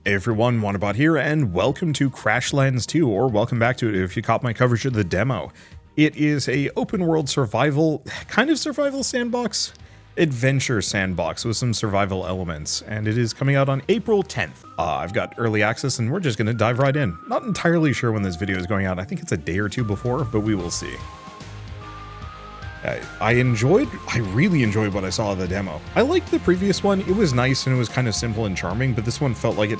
Hey everyone, Wanderbot here, and welcome to Crashlands 2, or welcome back to it if you caught my coverage of the demo. It is a open world survival, kind of survival sandbox, adventure sandbox with some survival elements, and it is coming out on April 10th. I've got early access and we're just going to dive right in. Not entirely sure when this video is going out, I think it's a day or two before, but we will see. I really enjoyed what I saw of the demo. I liked the previous one. It was nice and it was kind of simple and charming, but this one felt like it,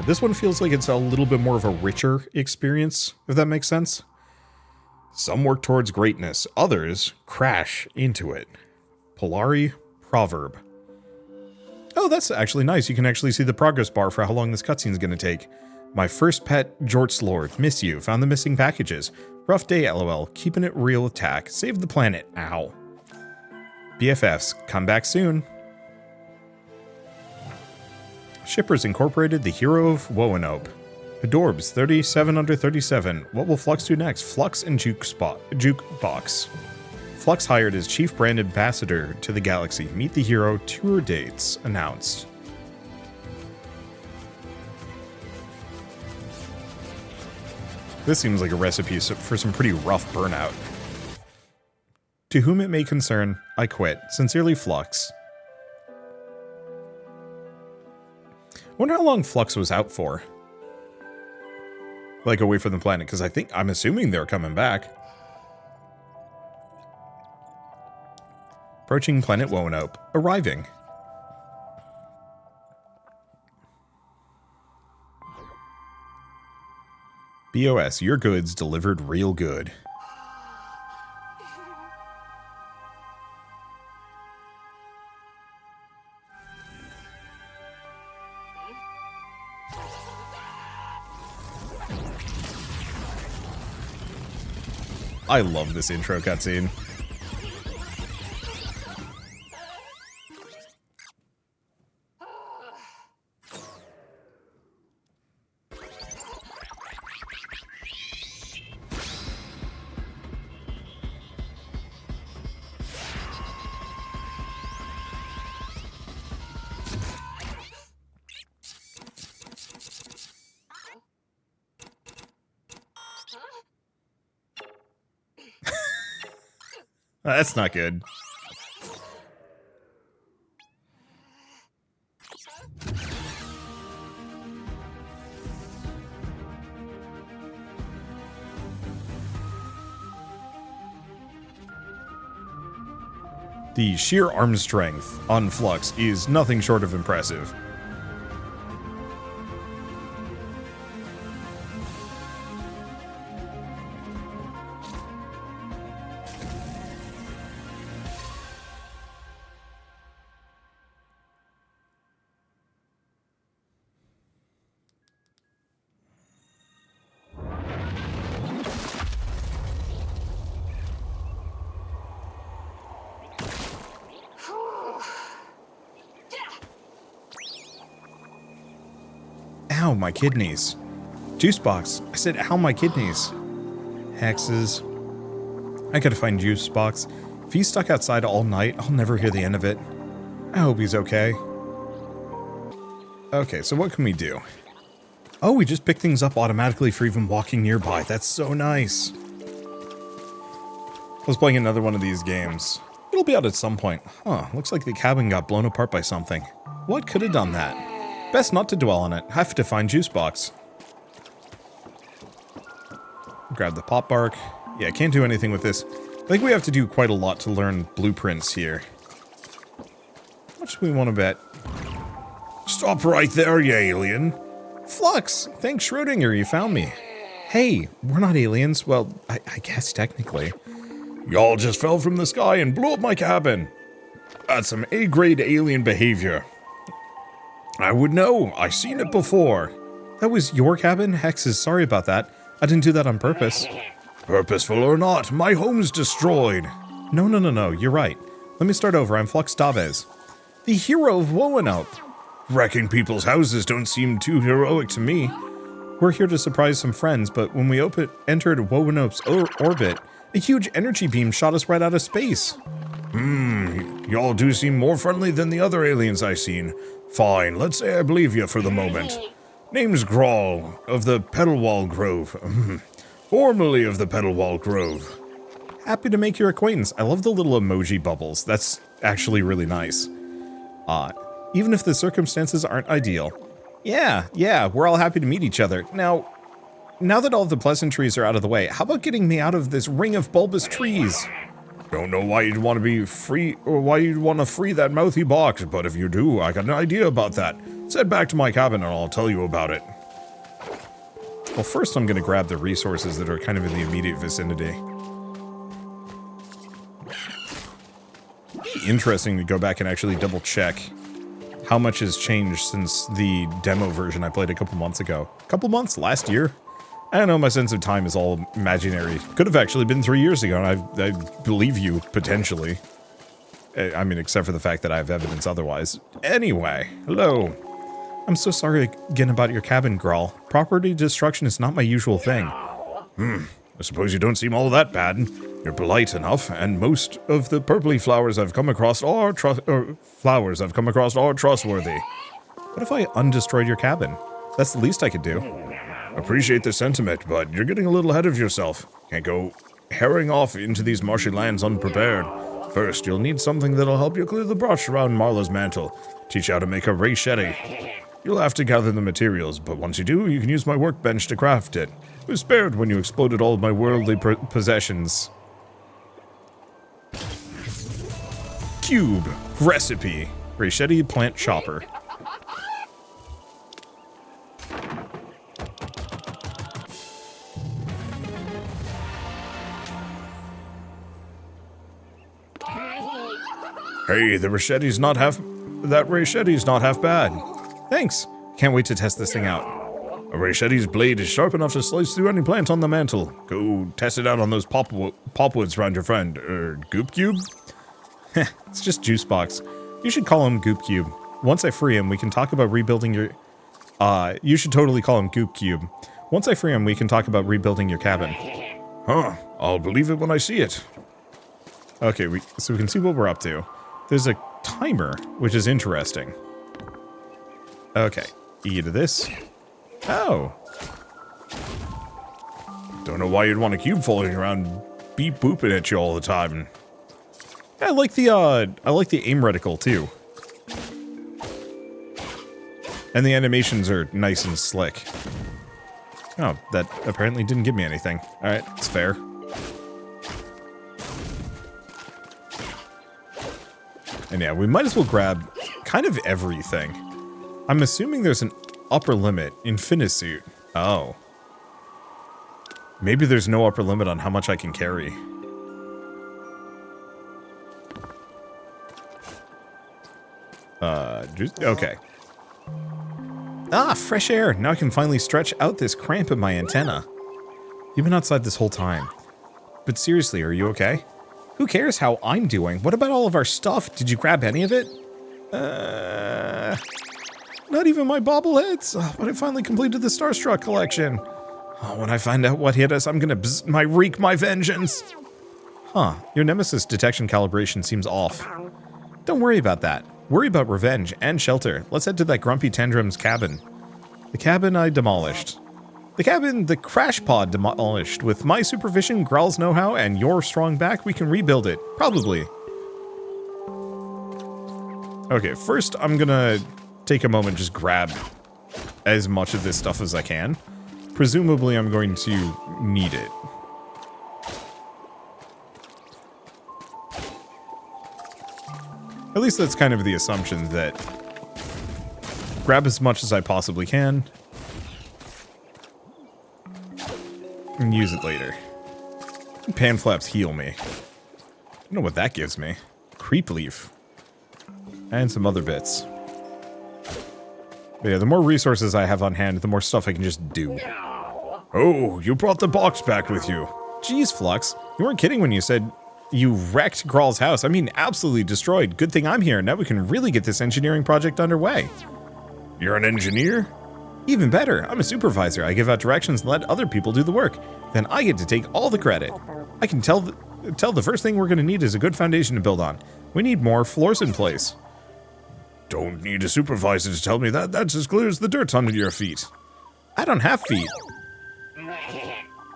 this one feels like it's a little bit more of a richer experience, if that makes sense. Some work towards greatness, others crash into it. Polari proverb. Oh, that's actually nice. You can actually see the progress bar for how long this cutscene is going to take. My first pet, Jort's Lord. Miss you. Found the missing packages. Rough day, lol. Keeping it real attack. Save the planet. Ow. BFFs. Come back soon. Shippers Incorporated, the hero of Woanope. Adorbs, 37 under 37. What will Flux do next? Flux and Jukebox. Flux hired as chief brand ambassador to the galaxy. Meet the hero. Tour dates announced. This seems like a recipe for some pretty rough burnout. To whom it may concern, I quit. Sincerely, Flux. Wonder how long Flux was out for. Like away from the planet, because I'm assuming they're coming back. Approaching planet Woanope. Arriving. BOS, your goods delivered real good. I love this intro cutscene. That's not good. The sheer arm strength on Flux is nothing short of impressive. Ow, my kidneys. Juice box. I said, ow, my kidneys. Hexes. I gotta find Juice box. If he's stuck outside all night, I'll never hear the end of it. I hope he's okay. Okay, so what can we do? Oh, we just pick things up automatically for even walking nearby. That's so nice. I was playing another one of these games. It'll be out at some point. Huh, looks like the cabin got blown apart by something. What could have done that? Best not to dwell on it. Have to find Juice box. Grab the pop bark. Yeah, can't do anything with this. I think we have to do quite a lot to learn blueprints here. How much do we want to bet? Stop right there, you alien. Flux! Thanks, Schrodinger, you found me. Hey, we're not aliens. Well, I guess technically. Y'all just fell from the sky and blew up my cabin. That's some A-grade alien behavior. I would know. I seen it before. That was your cabin? Hexes, sorry about that. I didn't do that on purpose. Purposeful or not, my home's destroyed. No, you're right. Let me start over. I'm Flux Davez. The hero of Woanope. Wrecking people's houses don't seem too heroic to me. We're here to surprise some friends, but when we entered Woanope's orbit, a huge energy beam shot us right out of space. Y'all do seem more friendly than the other aliens I've seen. Fine, let's say I believe you for the moment. Name's Grawl of the Petalwall Grove. Formerly of the Petalwall Grove. Happy to make your acquaintance. I love the little emoji bubbles. That's actually really nice. Even if the circumstances aren't ideal. Yeah, we're all happy to meet each other. Now that all the pleasantries are out of the way, how about getting me out of this ring of bulbous trees? Don't know why you'd want to be free, or why you'd want to free that mouthy box, but if you do, I got an idea about that. Head back to my cabin and I'll tell you about it. Well, first I'm going to grab the resources that are kind of in the immediate vicinity. Interesting to go back and actually double check how much has changed since the demo version I played a couple months ago. Couple months? Last year? I don't know, my sense of time is all imaginary. Could have actually been 3 years ago, and I believe you, potentially. I mean, except for the fact that I have evidence otherwise. Anyway, hello. I'm so sorry again about your cabin, Grawl. Property destruction is not my usual thing. I suppose you don't seem all that bad. You're polite enough, and most of the purpley flowers I've come across are trustworthy. What if I undestroyed your cabin? That's the least I could do. Appreciate the sentiment, but you're getting a little ahead of yourself. Can't go herring off into these marshy lands unprepared. First, you'll need something that'll help you clear the brush around Marla's mantle. Teach you how to make a raychetti. You'll have to gather the materials, but once you do, you can use my workbench to craft it. It was spared when you exploded all of my worldly possessions. Cube. Recipe. Raychetti plant chopper. Hey, that raychetti's not half bad. Thanks. Can't wait to test this thing out. A raychetti's blade is sharp enough to slice through any plant on the mantle. Go test it out on those popwoods around your friend. Goop Cube? Heh, it's just Juice Box. You should call him Goop Cube. Once I free him, we can talk about rebuilding your... you should totally call him Goop Cube. Once I free him, we can talk about rebuilding your cabin. Huh, I'll believe it when I see it. Okay, so we can see what we're up to. There's a timer, which is interesting. Okay, E to this. Oh. Don't know why you'd want a cube floating around beep booping at you all the time. Yeah, I like the aim reticle too. And the animations are nice and slick. Oh, that apparently didn't give me anything. Alright, it's fair. And yeah, we might as well grab kind of everything. I'm assuming there's an upper limit in Finisuit. Oh. Maybe there's no upper limit on how much I can carry. Okay. Ah, fresh air. Now I can finally stretch out this cramp in my antenna. You've been outside this whole time. But seriously, are you okay? Who cares how I'm doing? What about all of our stuff? Did you grab any of it? Not even my bobbleheads. Oh, but I finally completed the Starstruck collection. Oh, when I find out what hit us, I'm gonna wreak my vengeance. Huh, your nemesis detection calibration seems off. Don't worry about that. Worry about revenge and shelter. Let's head to that grumpy Tendrum's cabin. The cabin I demolished. The cabin the crash pod demolished. With my supervision, Growl's know-how, and your strong back, we can rebuild it. Probably. Okay, first I'm gonna take a moment and just grab as much of this stuff as I can. Presumably I'm going to need it. At least that's kind of the assumption, that grab as much as I possibly can and use it later. Pan flaps heal me. I don't know what that gives me. Creep leaf. And some other bits. But yeah, the more resources I have on hand, the more stuff I can just do. Oh, you brought the box back with you. Jeez, Flux. You weren't kidding when you said you wrecked Growl's house. I mean, absolutely destroyed. Good thing I'm here. Now we can really get this engineering project underway. You're an engineer? Even better. I'm a supervisor. I give out directions and let other people do the work. Then I get to take all the credit. I can tell the first thing we're going to need is a good foundation to build on. We need more floors in place. Don't need a supervisor to tell me that. That's as clear as the dirt under your feet. I don't have feet.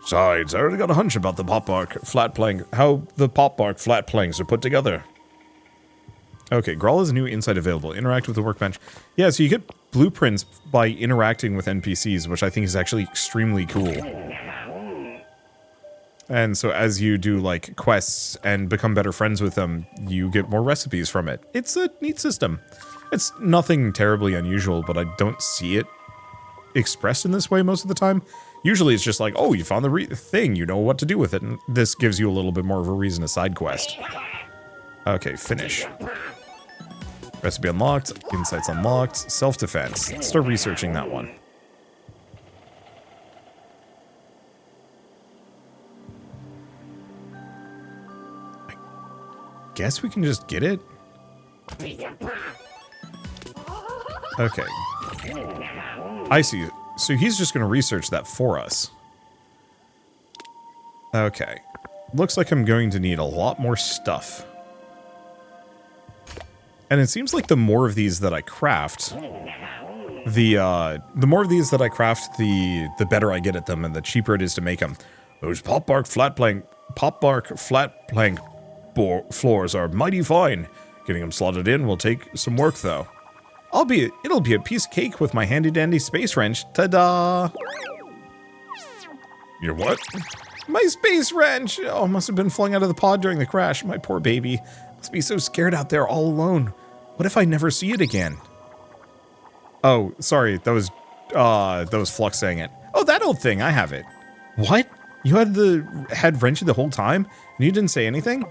Besides, I already got a hunch about the pop bark flat plank, how the pop bark flat planks are put together. Okay, Grawl is a new insight available. Interact with the workbench. Yeah, so you get blueprints by interacting with NPCs, which I think is actually extremely cool. And so as you do, like, quests and become better friends with them, you get more recipes from it. It's a neat system. It's nothing terribly unusual, but I don't see it expressed in this way most of the time. Usually it's just like, oh, you found the thing, you know what to do with it, and this gives you a little bit more of a reason to side quest. Okay, finish. Recipe unlocked, insights unlocked, self-defense. Let's start researching that one. I guess we can just get it? Okay. I see. So he's just going to research that for us. Okay. Looks like I'm going to need a lot more stuff. And it seems like the more of these that I craft, the more of these that I craft, the better I get at them and the cheaper it is to make them. Those pop bark flat plank floors are mighty fine. Getting them slotted in will take some work though. It'll be a piece of cake with my handy dandy space wrench. Ta-da! Your what? My space wrench! Oh, must have been flung out of the pod during the crash. My poor baby. Must be so scared out there all alone. What if I never see it again? Oh, sorry. That was Flux saying it. Oh, that old thing. I have it. What? You had the head wrenched the whole time? And you didn't say anything?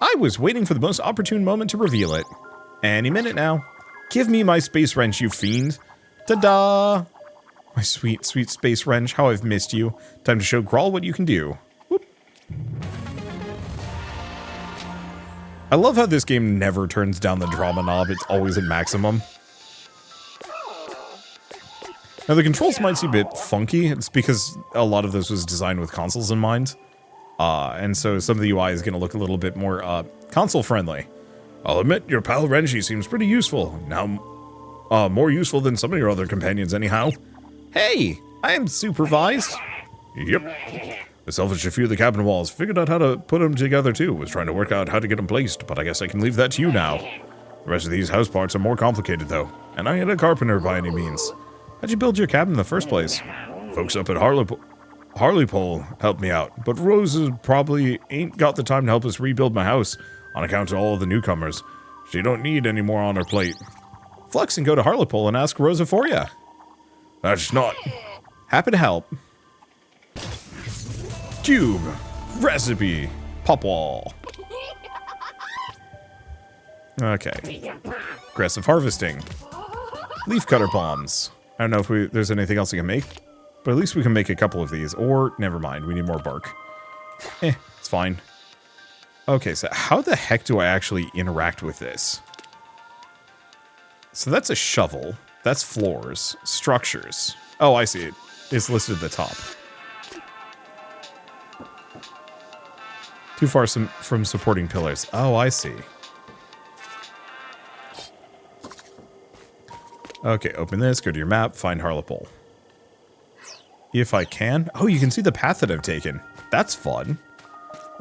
I was waiting for the most opportune moment to reveal it. Any minute now. Give me my space wrench, you fiend. Ta-da! My sweet, sweet space wrench. How I've missed you. Time to show Grawl what you can do. Whoop. I love how this game never turns down the drama knob. It's always at maximum. Now, the controls might seem a bit funky. It's because a lot of this was designed with consoles in mind. And so some of the UI is going to look a little bit more console-friendly. I'll admit, your pal Renji seems pretty useful. Now, more useful than some of your other companions anyhow. Hey, I am supervised. Yep. The selfish few of the cabin walls figured out how to put them together too. Was trying to work out how to get them placed, but I guess I can leave that to you now. The rest of these house parts are more complicated though, and I ain't a carpenter by any means. How'd you build your cabin in the first place? Folks up at Harleypole helped me out, but Rose probably ain't got the time to help us rebuild my house on account of all of the newcomers. She don't need any more on her plate. Flux and go to Harleypole and ask Rosa for ya. That's not. Happy to help. Cube. Recipe. Pop wall. Okay. Aggressive harvesting. Leaf cutter bombs. I don't know if there's anything else we can make, but at least we can make a couple of these. Or, never mind, we need more bark. It's fine. Okay, so how the heck do I actually interact with this? So that's a shovel. That's floors. Structures. Oh, I see it. It's listed at the top. Too far from supporting pillars. Oh, I see. Okay, open this, go to your map, find Harleypole. If I can. Oh, you can see the path that I've taken. That's fun.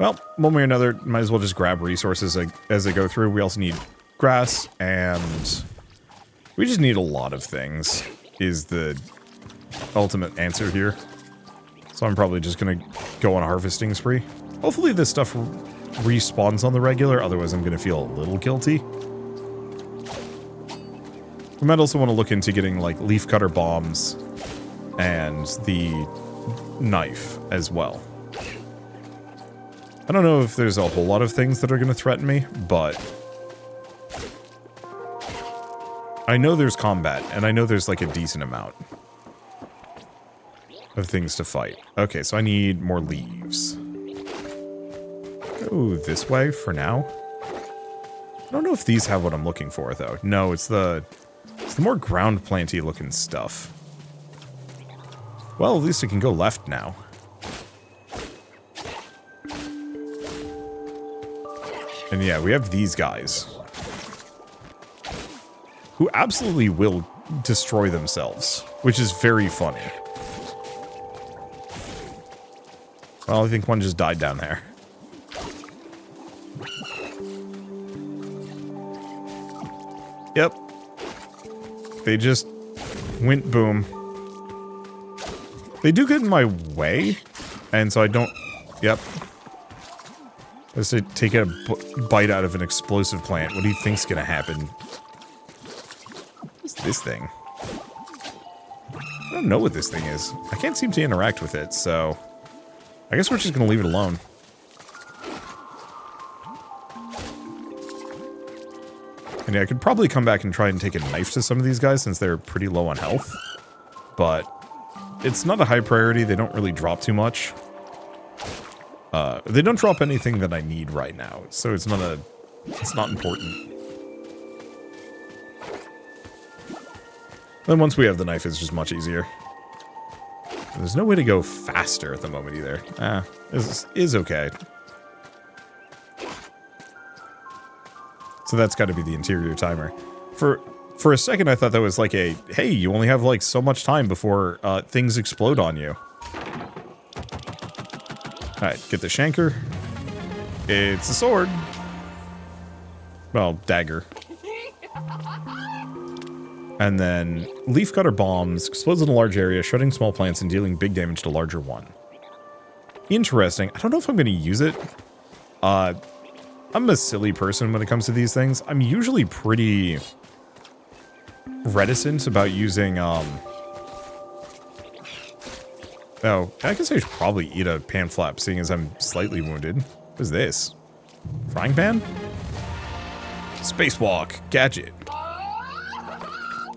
Well, one way or another, might as well just grab resources as I go through. We also need grass, and we just need a lot of things, is the ultimate answer here. So I'm probably just going to go on a harvesting spree. Hopefully this stuff respawns on the regular, otherwise I'm going to feel a little guilty. We might also want to look into getting, like, leaf cutter bombs and the knife as well. I don't know if there's a whole lot of things that are going to threaten me, but I know there's combat, and I know there's, like, a decent amount of things to fight. Okay, so I need more leaves. Go this way for now. I don't know if these have what I'm looking for, though. No, it's the more ground planty looking stuff. Well, at least it can go left now. And yeah, we have these guys who absolutely will destroy themselves, which is very funny. Well, I think one just died down there. Yep. They just went boom. They do get in my way, and so I don't... Yep. Let's take a bite out of an explosive plant. What do you think's gonna happen? What's this thing? I don't know what this thing is. I can't seem to interact with it, so... I guess we're just gonna leave it alone. And yeah, I could probably come back and try and take a knife to some of these guys since they're pretty low on health. But it's not a high priority. They don't really drop too much. They don't drop anything that I need right now, so it's not important. Then once we have the knife, it's just much easier. There's no way to go faster at the moment either. This is okay. So that's got to be the interior timer. For a second, I thought that was like a, hey, you only have like so much time before things explode on you. Alright, get the shanker. It's a sword. Well, dagger. And then leaf cutter bombs, explodes in a large area, shredding small plants and dealing big damage to larger one. Interesting. I don't know if I'm going to use it. I'm a silly person when it comes to these things. I'm usually pretty reticent about using, Oh, I guess I should probably eat a pan flap, seeing as I'm slightly wounded. What is this? Frying pan? Spacewalk. Gadget.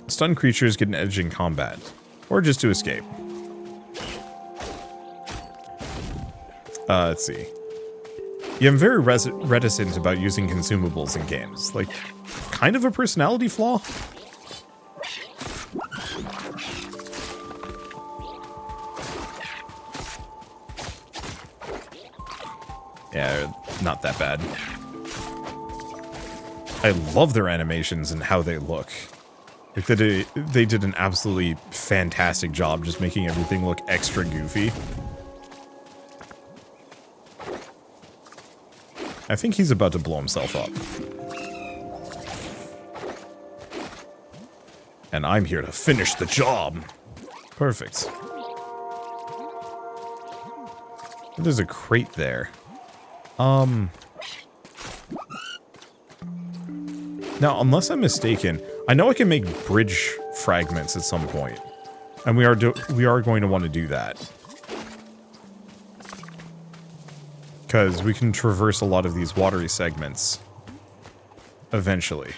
Stunned creatures get an edge in combat. Or just to escape. Let's see. Yeah, I'm very reticent about using consumables in games. Like, kind of a personality flaw? Yeah, not that bad. I love their animations and how they look. Like they did an absolutely fantastic job just making everything look extra goofy. I think he's about to blow himself up. And I'm here to finish the job. Perfect. There's a crate there. Now, unless I'm mistaken, I know I can make bridge fragments at some point. And we are going to want to do that. Because we can traverse a lot of these watery segments. Eventually.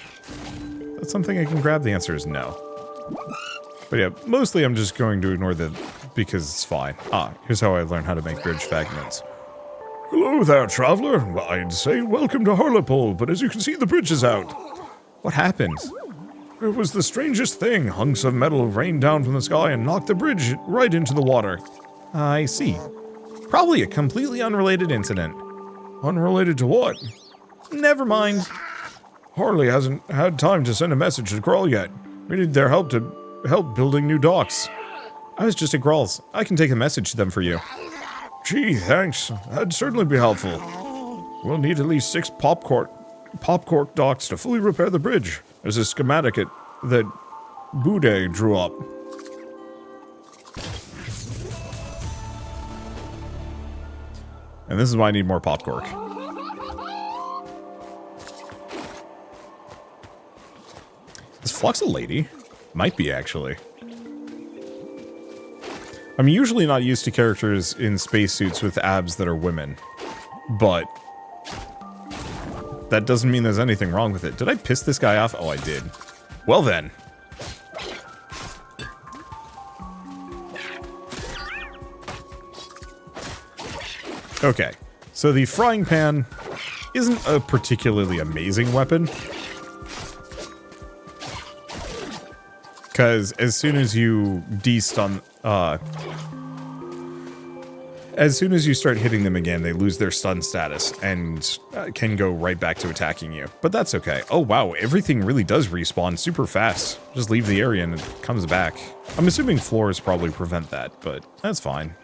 That's something I can grab? The answer is no. But yeah, mostly I'm just going to ignore the... because it's fine. Here's how I learned how to make bridge fragments. Hello there, traveler. Well, I'd say welcome to Harlepole, but as you can see, the bridge is out. What happened? It was the strangest thing. Hunks of metal rained down from the sky and knocked the bridge right into the water. I see. Probably a completely unrelated incident. Unrelated to what? Never mind. Harley hasn't had time to send a message to Grawl yet. We need their help to help building new docks. I was just at Grawl's. I can take a message to them for you. Gee, thanks. That'd certainly be helpful. We'll need at least 6 pop cork docks to fully repair the bridge. There's a schematic that Bude drew up. And this is why I need more pop cork. Is Flux a lady? Might be, actually. I'm usually not used to characters in spacesuits with abs that are women, but that doesn't mean there's anything wrong with it. Did I piss this guy off? Oh, I did. Well then. Okay, so the frying pan isn't a particularly amazing weapon. Because as soon as you de-stun, as soon as you start hitting them again, they lose their stun status and can go right back to attacking you. But that's okay. Oh wow, everything really does respawn super fast. Just leave the area and it comes back. I'm assuming floors probably prevent that, but that's fine.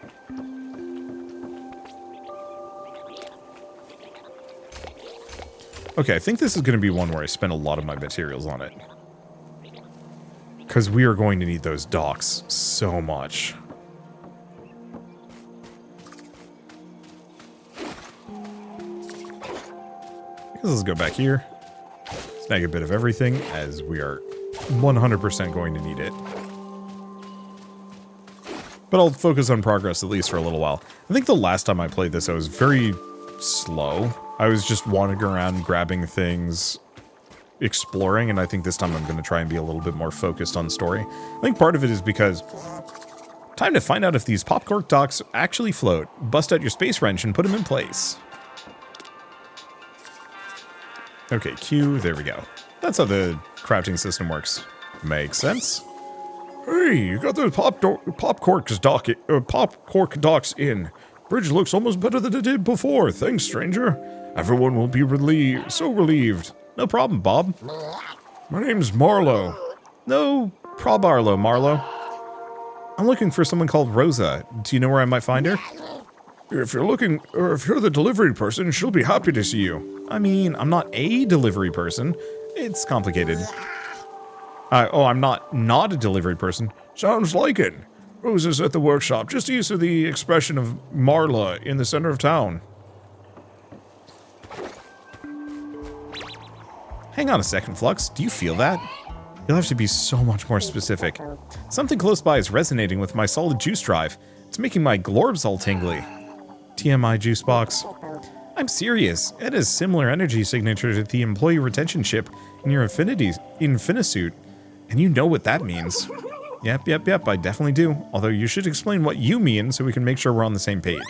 Okay, I think this is going to be one where I spend a lot of my materials on it. Because we are going to need those docks so much. Let's go back here. Snag a bit of everything, as we are 100% going to need it. But I'll focus on progress at least for a little while. I think the last time I played this, I was very slow. I was just wandering around, grabbing things, exploring, and I think this time I'm going to try and be a little bit more focused on story. I think part of it is because time to find out if these pop cork docks actually float. Bust out your space wrench and put them in place. Okay, Q, there we go. That's how the crafting system works. Makes sense. Hey, you got those pop cork docks in. Bridge looks almost better than it did before. Thanks, stranger. Everyone will be so relieved. No problem, Bob. My name's Marlo. No probarlo, Marlo. I'm looking for someone called Rosa. Do you know where I might find her? If you're looking, or if you're the delivery person, she'll be happy to see you. I mean, I'm not a delivery person. It's complicated. Oh, I'm not a delivery person. Sounds like it. Rosa's at the workshop, just east of the expression of Marla in the center of town. Hang on a second, Flux. Do you feel that? You'll have to be so much more specific. Something close by is resonating with my solid juice drive. It's making my glorbs all tingly. TMI juice box. I'm serious. It has similar energy signature to the employee retention chip in your Infinisuit. And you know what that means. Yep, I definitely do. Although you should explain what you mean so we can make sure we're on the same page.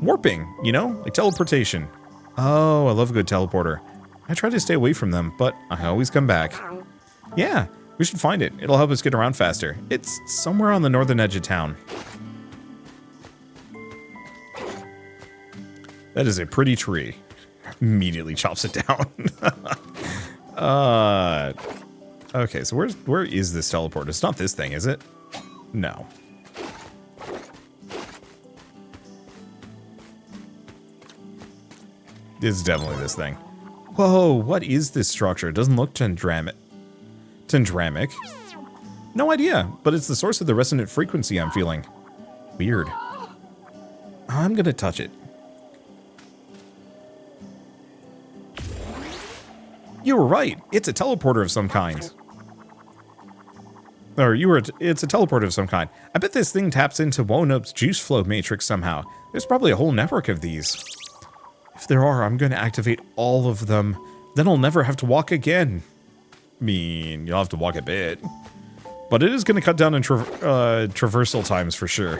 Warping, you know? Like teleportation. Oh, I love a good teleporter. I try to stay away from them, but I always come back. Yeah, we should find it. It'll help us get around faster. It's somewhere on the northern edge of town. That is a pretty tree. Immediately chops it down. Okay, so where is this teleport? It's not this thing, is it? No. It's definitely this thing. Whoa, what is this structure? It doesn't look tendramic. Tendramic? No idea, but it's the source of the resonant frequency I'm feeling. Weird. I'm gonna touch it. You were right. It's a teleporter of some kind. It's a teleporter of some kind. I bet this thing taps into Wonup's juice flow matrix somehow. There's probably a whole network of these. If there are, I'm going to activate all of them. Then I'll never have to walk again. I mean, you'll have to walk a bit. But it is going to cut down on traversal times for sure.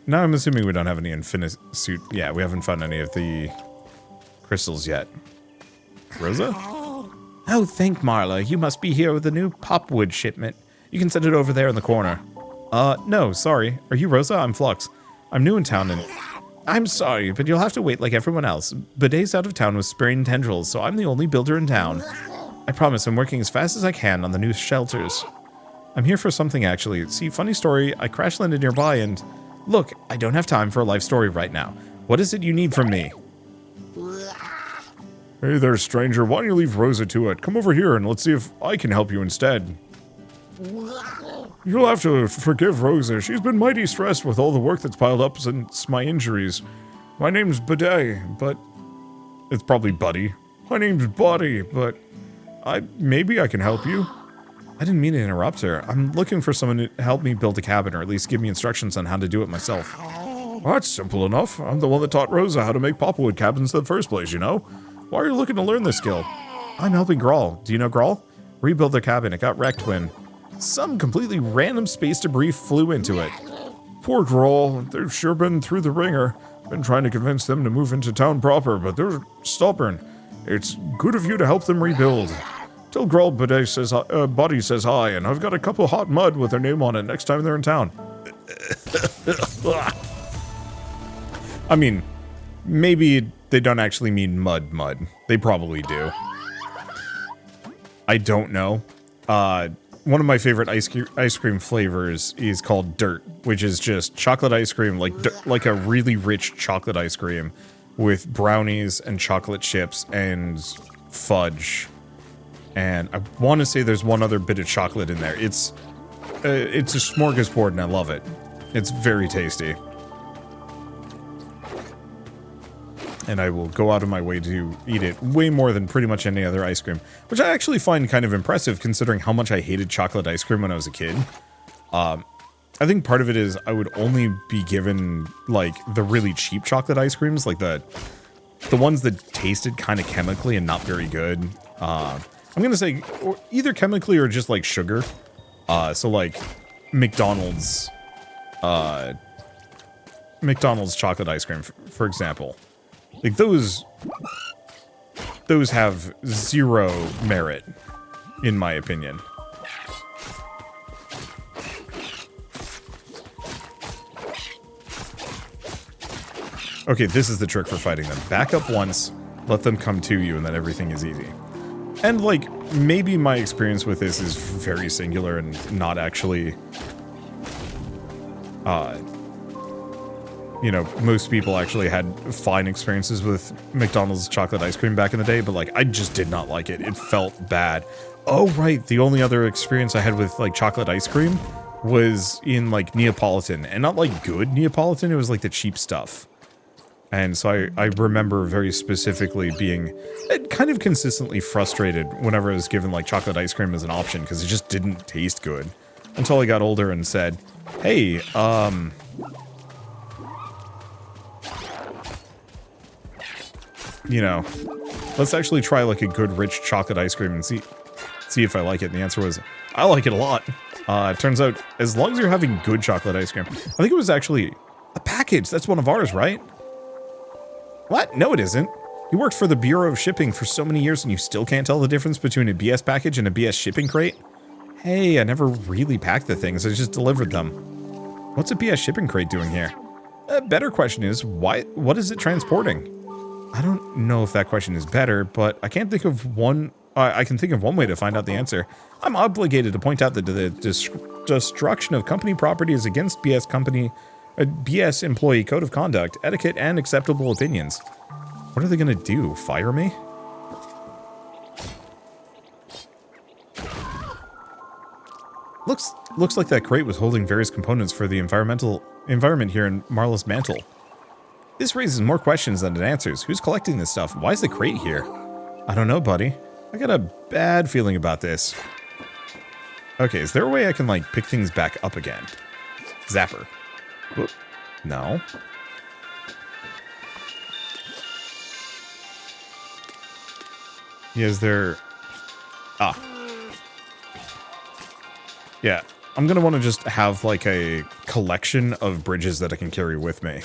Now I'm assuming we don't have any Infinisuit. Yeah, we haven't found any of the crystals yet. Rosa? Oh, thank Marla. You must be here with the new popwood shipment. You can send it over there in the corner. No, sorry. Are you Rosa? I'm Flux. I'm new in town and... I'm sorry, but you'll have to wait like everyone else. Bidet's out of town with spraying tendrils, so I'm the only builder in town. I promise I'm working as fast as I can on the new shelters. I'm here for something, actually. See, funny story, I crash landed nearby and... Look, I don't have time for a life story right now. What is it you need from me? Hey there, stranger. Why don't you leave Rosa to it? Come over here and let's see if I can help you instead. You'll have to forgive Rosa. She's been mighty stressed with all the work that's piled up since my injuries. My name's Bidet, but... It's probably Buddy. My name's Buddy, but... Maybe I can help you. I didn't mean to interrupt her. I'm looking for someone to help me build a cabin, or at least give me instructions on how to do it myself. Well, that's simple enough. I'm the one that taught Rosa how to make popwood cabins in the first place, you know? Why are you looking to learn this skill? I'm helping Grawl. Do you know Grawl? Rebuild their cabin. It got wrecked when some completely random space debris flew into it. Poor Grawl. They've sure been through the ringer. Been trying to convince them to move into town proper, but they're stubborn. It's good of you to help them rebuild. Tell Grawl Buddy says hi, and I've got a cup of hot mud with their name on it next time they're in town. I mean, maybe they don't actually mean mud. They probably do. I don't know. One of my favorite ice cream flavors is called Dirt, which is just chocolate ice cream, like a really rich chocolate ice cream with brownies and chocolate chips and fudge. And I want to say there's one other bit of chocolate in there. It's a smorgasbord and I love it. It's very tasty. And I will go out of my way to eat it way more than pretty much any other ice cream, which I actually find kind of impressive considering how much I hated chocolate ice cream when I was a kid. I think part of it is I would only be given, like, the really cheap chocolate ice creams, like the ones that tasted kind of chemically and not very good. I'm gonna say either chemically or just, like, sugar. So, like, McDonald's chocolate ice cream, for example. Like, those have zero merit, in my opinion. Okay, this is the trick for fighting them. Back up once, let them come to you, and then everything is easy. And, like, maybe my experience with this is very singular and not actually, you know, most people actually had fine experiences with McDonald's chocolate ice cream back in the day, but, like, I just did not like it. It felt bad. Oh, right, the only other experience I had with, like, chocolate ice cream was in, like, Neapolitan. And not, like, good Neapolitan, it was, like, the cheap stuff. And so I remember very specifically being kind of consistently frustrated whenever I was given, like, chocolate ice cream as an option, because it just didn't taste good. Until I got older and said, hey, you know, let's actually try, like, a good rich chocolate ice cream and see if I like it. And the answer was, I like it a lot. It turns out, as long as you're having good chocolate ice cream, I think it was actually a package. That's one of ours, right? What? No, it isn't. You worked for the Bureau of Shipping for so many years and you still can't tell the difference between a BS package and a BS shipping crate? Hey, I never really packed the things, I just delivered them. What's a BS shipping crate doing here? A better question is, what is it transporting? I don't know if that question is better, but I can't think of one. I can think of one way to find out the answer. I'm obligated to point out that the destruction of company property is against BS employee code of conduct, etiquette, and acceptable opinions. What are they gonna do? Fire me? Looks like that crate was holding various components for the environment here in Marla's mantle. This raises more questions than it answers. Who's collecting this stuff? Why is the crate here? I don't know, buddy. I got a bad feeling about this. Okay, is there a way I can, like, pick things back up again? Zapper. Whoop. No. Yeah, is there... Ah. Yeah, I'm gonna want to just have, like, a collection of bridges that I can carry with me.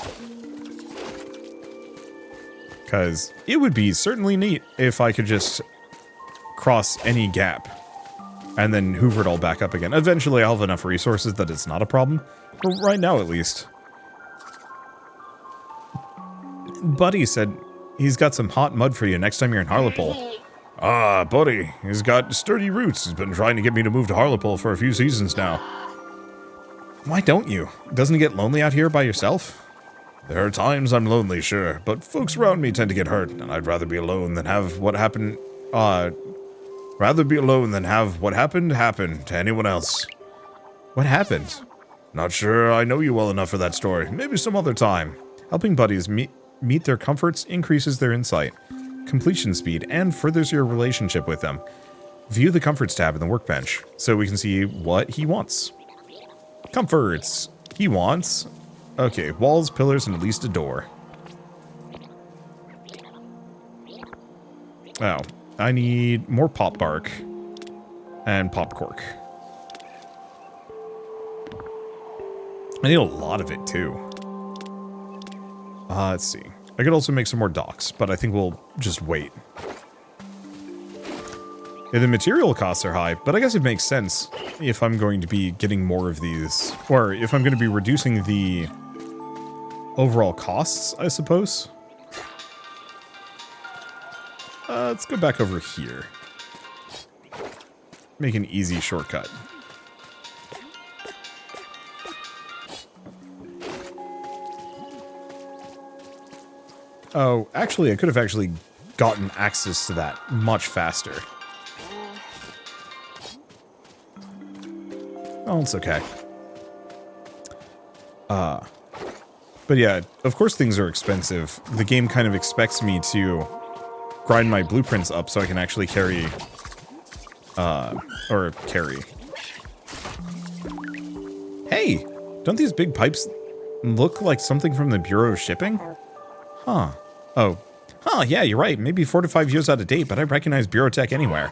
Because it would be certainly neat if I could just cross any gap and then hoover it all back up again. Eventually I'll have enough resources that it's not a problem. But right now, at least. Buddy said he's got some hot mud for you next time you're in Harlepole. Ah, Buddy. He's got sturdy roots. He's been trying to get me to move to Harlepole for a few seasons now. Why don't you? Doesn't it get lonely out here by yourself? There are times I'm lonely, sure, but folks around me tend to get hurt, and I'd rather be alone than have what happened, happen to anyone else. What happened? Not sure I know you well enough for that story. Maybe some other time. Helping buddies meet their comforts increases their insight, completion speed, and furthers your relationship with them. View the Comforts tab in the workbench, so we can see what he wants. Comforts. He wants... Okay, walls, pillars, and at least a door. Oh, I need more pop bark and pop cork. I need a lot of it, too. Let's see. I could also make some more docks, but I think we'll just wait. Yeah, the material costs are high, but I guess it makes sense if I'm going to be getting more of these. Or if I'm going to be reducing the overall costs, I suppose. Let's go back over here. Make an easy shortcut. Oh, actually, I could have actually gotten access to that much faster. Oh, it's okay. But yeah, of course things are expensive. The game kind of expects me to grind my blueprints up so I can actually carry... Hey! Don't these big pipes look like something from the Bureau of Shipping? Huh. Oh. Huh, yeah, you're right. Maybe 4 to 5 years out of date, but I recognize Bureau Tech anywhere.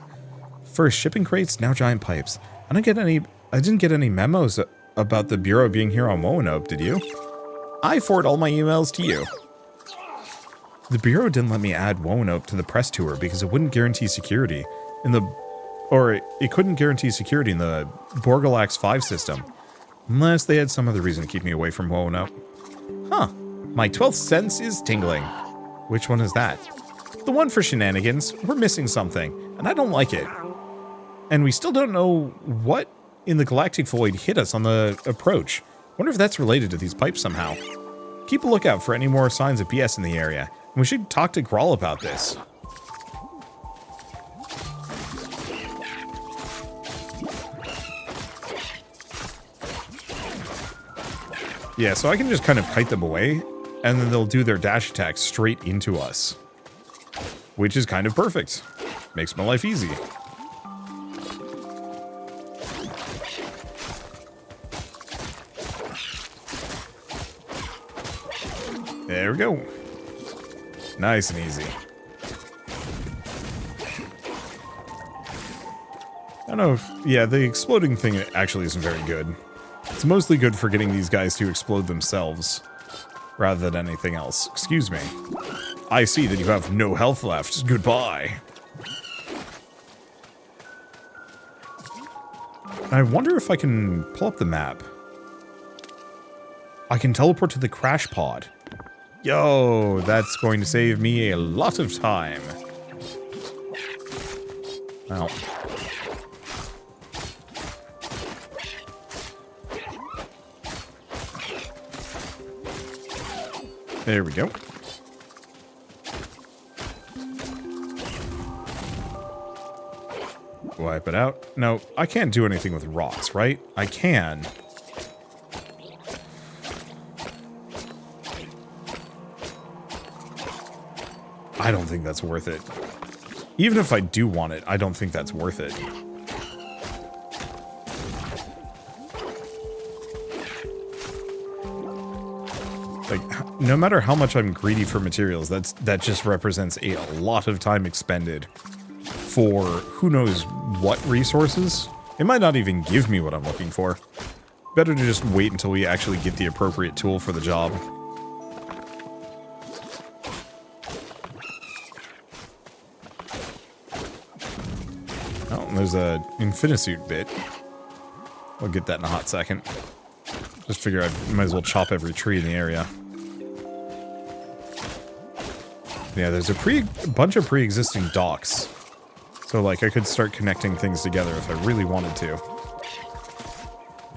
First, shipping crates, now giant pipes. I didn't get any memos about the Bureau being here on Roanoke, did you? I forward all my emails to you. The Bureau didn't let me add Roanoke to the press tour because it wouldn't guarantee security in the... Or it couldn't guarantee security in the Borgalax 5 system. Unless they had some other reason to keep me away from Roanoke. Huh. My 12th sense is tingling. Which one is that? The one for shenanigans. We're missing something, and I don't like it. And we still don't know what in the galactic void hit us on the approach. Wonder if that's related to these pipes somehow. Keep a lookout for any more signs of BS in the area. And we should talk to Grawl about this. Yeah, so I can just kind of kite them away, and then they'll do their dash attacks straight into us. Which is kind of perfect. Makes my life easy. There we go. Nice and easy. I don't know if... Yeah, the exploding thing actually isn't very good. It's mostly good for getting these guys to explode themselves, rather than anything else. Excuse me. I see that you have no health left. Goodbye. I wonder if I can pull up the map. I can teleport to the crash pod. Yo, that's going to save me a lot of time. Well. There we go. Wipe it out. No, I can't do anything with rocks, right? I can. I don't think that's worth it. Even if I do want it, I don't think that's worth it. Like, no matter how much I'm greedy for materials, that just represents a lot of time expended for who knows what resources. It might not even give me what I'm looking for. Better to just wait until we actually get the appropriate tool for the job. Oh, and there's a Infinisuit bit. I'll get that in a hot second. Just figure I might as well chop every tree in the area. Yeah, there's a bunch of pre-existing docks. So, like, I could start connecting things together if I really wanted to.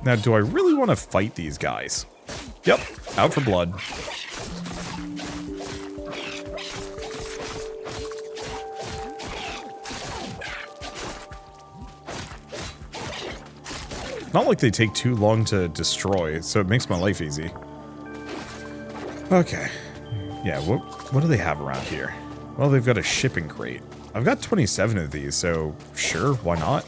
Now, do I really want to fight these guys? Yep, out for blood. Not like they take too long to destroy, so it makes my life easy. Okay. Yeah, what do they have around here? Well, they've got a shipping crate. I've got 27 of these, so sure, why not?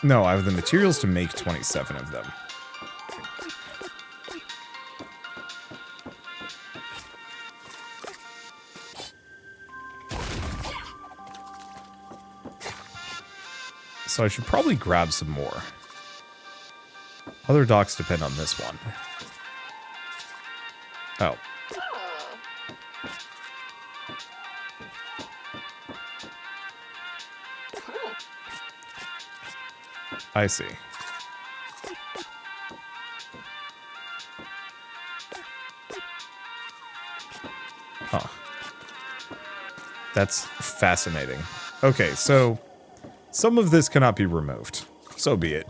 No, I have the materials to make 27 of them. So I should probably grab some more. Other docks depend on this one. Oh. I see. Huh. That's fascinating. Okay, so some of this cannot be removed. So be it.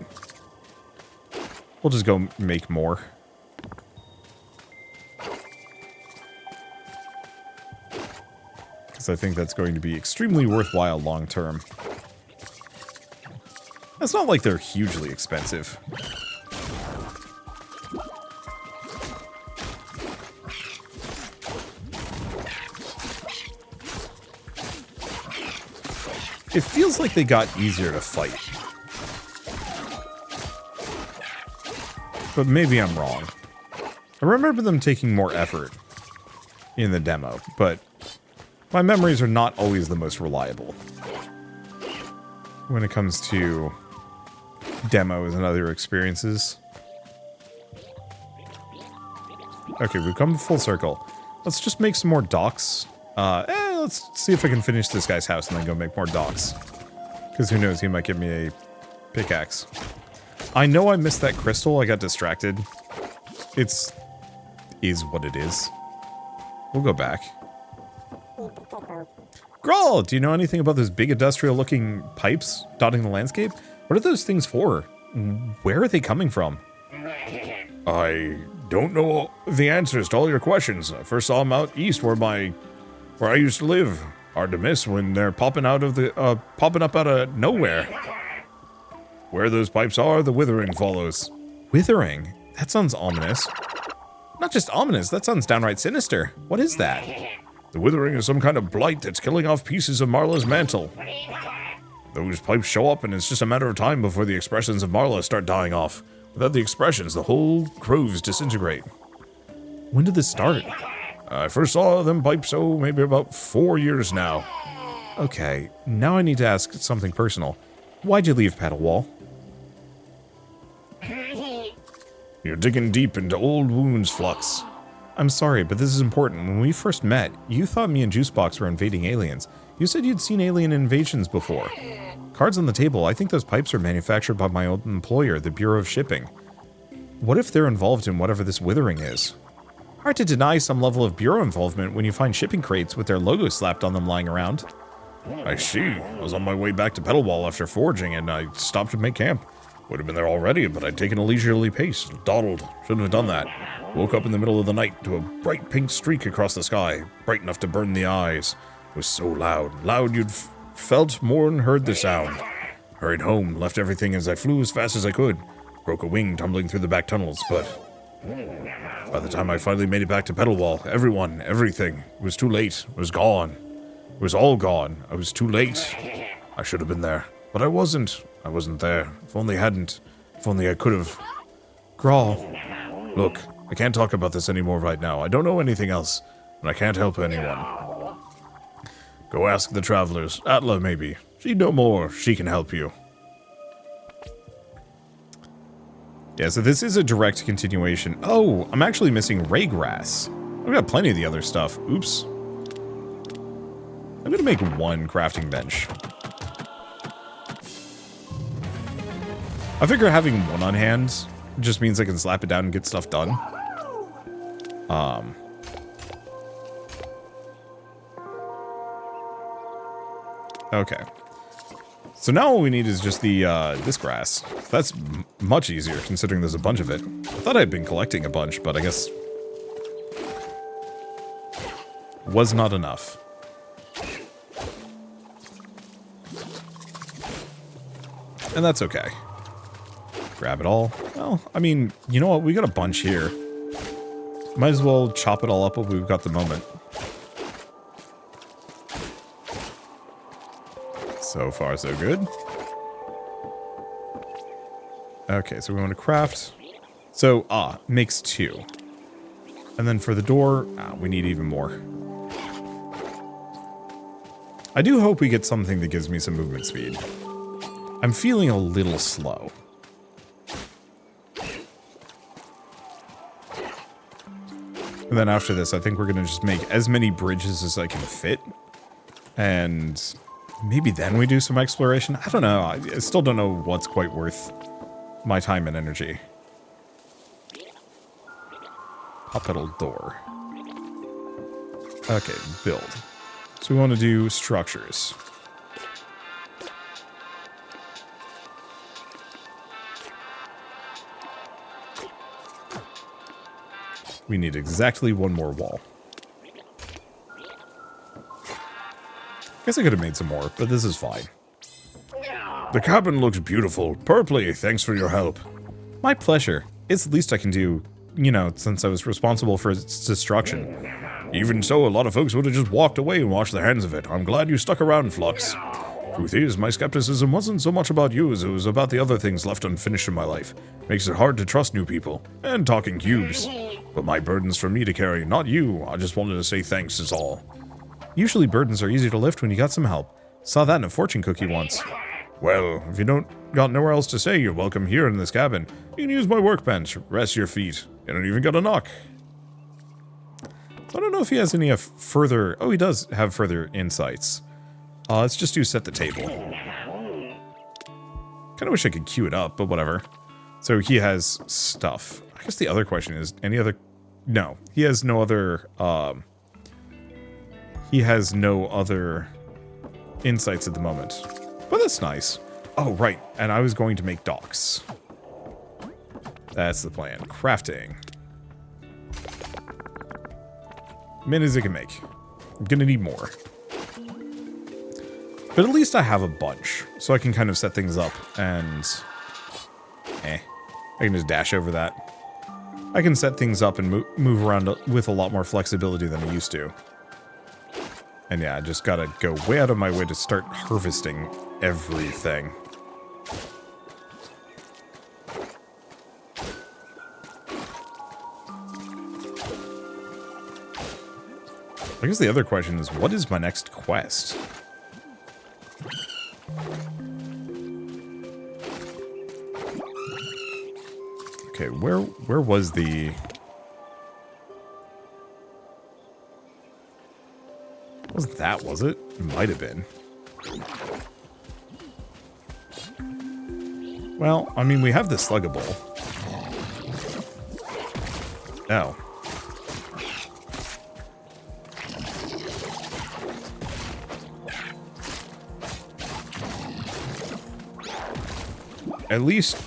We'll just go make more. because I think that's going to be extremely worthwhile long term. It's not like they're hugely expensive. It feels like they got easier to fight. But maybe I'm wrong. I remember them taking more effort in the demo, but my memories are not always the most reliable when it comes to demos and other experiences. Okay, we've come full circle. Let's just make some more docks. Let's see if I can finish this guy's house and then go make more docks. Because who knows, he might give me a pickaxe. I know I missed that crystal, I got distracted. Is what it is. We'll go back. Grawl, do you know anything about those big industrial-looking pipes dotting the landscape? What are those things for? Where are they coming from? I don't know the answers to all your questions. I first saw them out east where I used to live. Hard to miss when they're popping up out of nowhere. Where those pipes are, the withering follows. Withering? That sounds ominous. Not just ominous, that sounds downright sinister. What is that? The withering is some kind of blight that's killing off pieces of Marla's mantle. Those pipes show up and it's just a matter of time before the expressions of Marla start dying off. Without the expressions, the whole groves disintegrate. When did this start? I first saw them pipes, maybe about 4 years now. Okay, now I need to ask something personal. Why'd you leave Paddlewall? You're digging deep into old wounds, Flux. I'm sorry, but this is important. When we first met, you thought me and Juicebox were invading aliens. You said you'd seen alien invasions before. Cards on the table, I think those pipes are manufactured by my old employer, the Bureau of Shipping. What if they're involved in whatever this withering is? Hard to deny some level of Bureau involvement when you find shipping crates with their logo slapped on them lying around. I see. I was on my way back to Petalwall after foraging and I stopped to make camp. Would have been there already, but I'd taken a leisurely pace. Dawdled. Shouldn't have done that. Woke up in the middle of the night to a bright pink streak across the sky, bright enough to burn the eyes. It was so loud. Loud you'd felt more than heard the sound. Hurried home, left everything as I flew as fast as I could. Broke a wing tumbling through the back tunnels, but by the time I finally made it back to Petalwall, everyone, everything, it was too late. It was gone. It was all gone. I was too late. I should have been there, but I wasn't. I wasn't there. If only I could have. Grawl. Look, I can't talk about this anymore right now. I don't know anything else, and I can't help anyone. Go ask the travelers. Atla, maybe. She'd know more. She can help you. Yeah, so this is a direct continuation. Oh, I'm actually missing raygrass. I've got plenty of the other stuff. Oops. I'm gonna make one crafting bench. I figure having one on hand just means I can slap it down and get stuff done. Okay. So now all we need is just the, this grass. That's much easier, considering there's a bunch of it. I thought I'd been collecting a bunch, but I guess was not enough. And that's okay. Grab it all. Well, I mean, you know what? We got a bunch here. Might as well chop it all up while we've got the moment. So far, so good. Okay, so we want to craft. So, makes 2. And then for the door, we need even more. I do hope we get something that gives me some movement speed. I'm feeling a little slow. And then after this, I think we're going to just make as many bridges as I can fit. And maybe then we do some exploration. I don't know. I still don't know what's quite worth my time and energy. Pop pedal door. Okay, build. So we want to do structures. We need exactly one more wall. guess I could have made some more, but this is fine. The cabin looks beautiful. Purpley, thanks for your help. My pleasure. It's the least I can do, you know, since I was responsible for its destruction. Even so, a lot of folks would have just walked away and washed their hands of it. I'm glad you stuck around, Flux. Truth is, my skepticism wasn't so much about you as it was about the other things left unfinished in my life. Makes it hard to trust new people. And talking cubes. But my burden's for me to carry, not you. I just wanted to say thanks is all. Usually burdens are easy to lift when you got some help. Saw that in a fortune cookie once. Well, if you don't got nowhere else to say, you're welcome here in this cabin. You can use my workbench, rest your feet. You don't even got a knock. So I don't know if he has any further... Oh, he does have further insights. Let's just do set the table. Kinda wish I could queue it up, but whatever. So he has stuff. I guess the other question is, any other... No, he has no other, he has no other insights at the moment. But that's nice. Oh, right, and I was going to make docks. That's the plan. Crafting. Minis I can make. I'm gonna need more. But at least I have a bunch, so I can kind of set things up, and... I can just dash over that. I can set things up and move around with a lot more flexibility than I used to. And yeah, I just gotta go way out of my way to start harvesting everything. I guess the other question is, what is my next quest? Okay, where was the... Wasn't that, was it? It might have been. Well, I mean, we have the sluggable. Oh. At least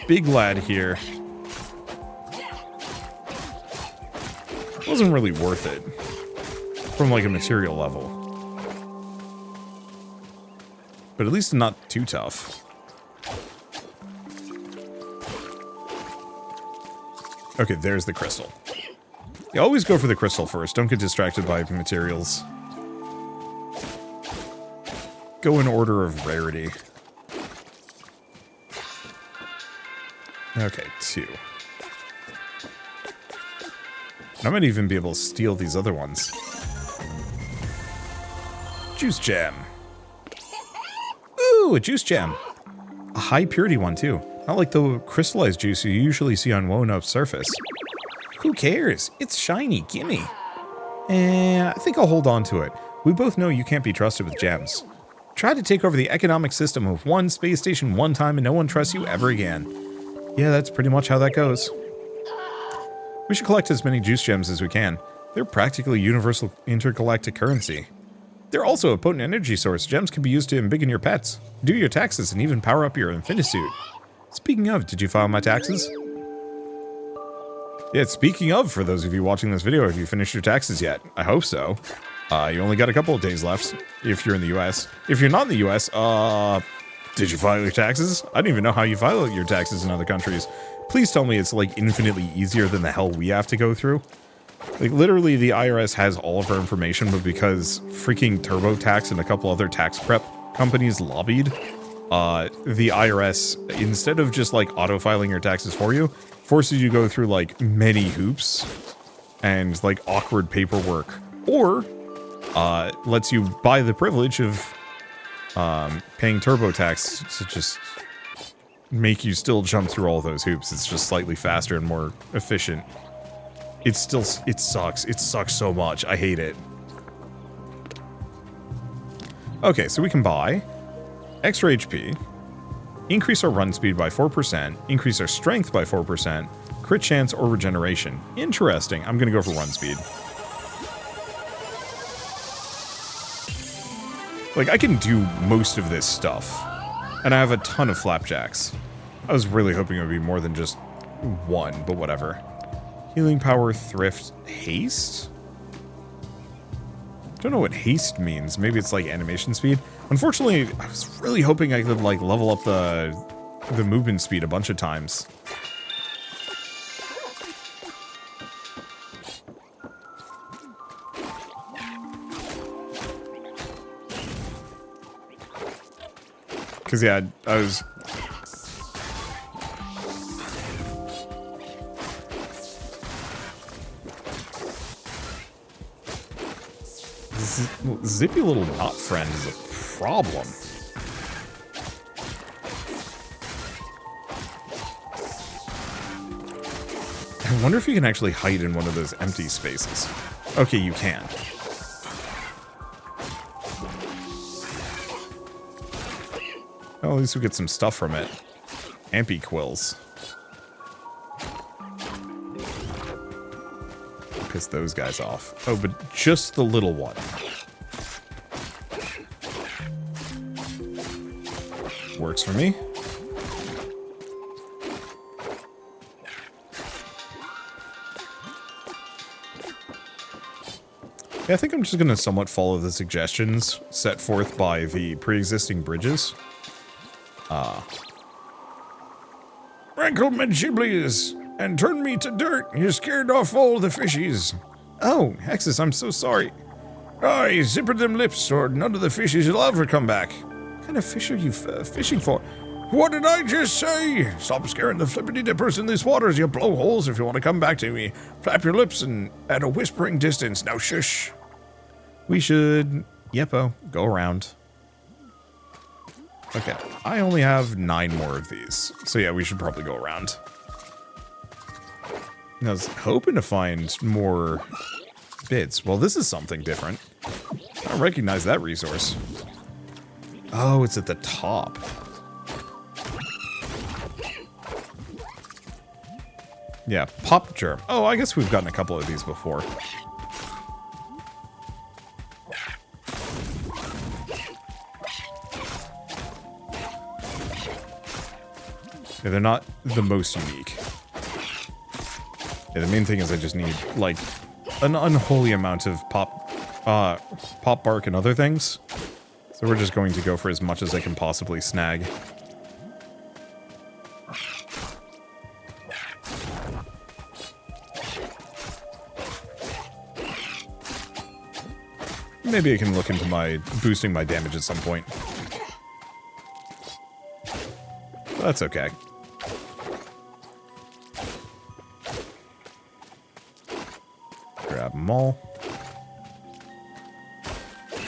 Big Lad here wasn't really worth it from like a material level. But at least not too tough. Okay, there's the crystal. You always go for the crystal first. Don't get distracted by materials. Go in order of rarity. Okay, 2. I might even be able to steal these other ones. Juice gem. Ooh, a juice gem. A high purity one, too. Not like the crystallized juice you usually see on Wono's surface. Who cares? It's shiny. Gimme. I think I'll hold on to it. We both know you can't be trusted with gems. Try to take over the economic system of one space station one time and no one trusts you ever again. Yeah, that's pretty much how that goes. We should collect as many juice gems as we can. They're practically universal intergalactic currency. They're also a potent energy source. Gems can be used to embiggen your pets, do your taxes, and even power up your Infinisuit. Speaking of, did you file my taxes? Yeah, speaking of, for those of you watching this video, have you finished your taxes yet? I hope so. You only got a couple of days left, if you're in the US. If you're not in the US, did you file your taxes? I don't even know how you file your taxes in other countries. Please tell me it's, like, infinitely easier than the hell we have to go through. Like, literally, the IRS has all of our information, but because freaking TurboTax and a couple other tax prep companies lobbied, the IRS, instead of just, like, auto-filing your taxes for you, forces you to go through, like, many hoops and, like, awkward paperwork. Or, lets you buy the privilege of paying TurboTax to just make you still jump through all those hoops. It's just slightly faster and more efficient. It sucks. It sucks so much. I hate it. Okay, so we can buy extra HP, increase our run speed by 4%, increase our strength by 4%, crit chance or regeneration. Interesting. I'm gonna go for run speed. Like, I can do most of this stuff. And I have a ton of flapjacks. I was really hoping it would be more than just one, but whatever. Healing power, thrift, haste? Don't know what haste means. Maybe it's like animation speed. Unfortunately, I was really hoping I could like level up the movement speed a bunch of times. Because, yeah, I was... Zippy little knot friend is a problem. I wonder if you can actually hide in one of those empty spaces. Okay, you can. Well, at least we get some stuff from it. Ampy quills. Piss those guys off. Oh, but just the little one. Works for me. Yeah, I think I'm just going to somewhat follow the suggestions set forth by the pre-existing bridges. Rankle my giblies and turn me to dirt. You scared off all the fishies. Oh, Hexus, I'm so sorry. I zippered them lips, or none of the fishies will ever come back. What kind of fish are you fishing for? What did I just say? Stop scaring the flippity dippers in these waters, you blowholes, if you want to come back to me. Flap your lips and at a whispering distance. Now shush. We should, yepo, go around. Okay, I only have 9 more of these. So yeah, we should probably go around. I was hoping to find more bits. Well, this is something different. I don't recognize that resource. Oh, it's at the top. Yeah, pop germ. Oh, I guess we've gotten a couple of these before. Yeah, they're not the most unique. Yeah, the main thing is I just need, like, an unholy amount of pop bark and other things. So we're just going to go for as much as I can possibly snag. Maybe I can look into boosting my damage at some point. But that's okay. Grab them all.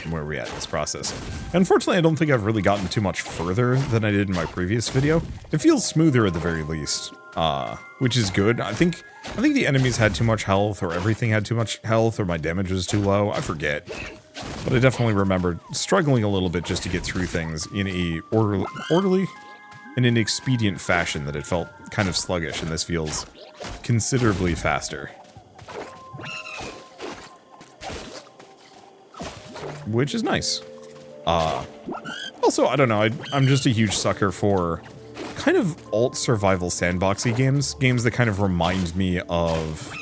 And where are we at in this process? Unfortunately, I don't think I've really gotten too much further than I did in my previous video. It feels smoother at the very least, which is good. I think the enemies had too much health, or everything had too much health, or my damage was too low. I forget. But I definitely remember struggling a little bit just to get through things in a orderly and an expedient fashion that it felt kind of sluggish, and this feels considerably faster. Which is nice. Also, I don't know, I'm just a huge sucker for kind of alt survival sandboxy games. Games that kind of remind me of...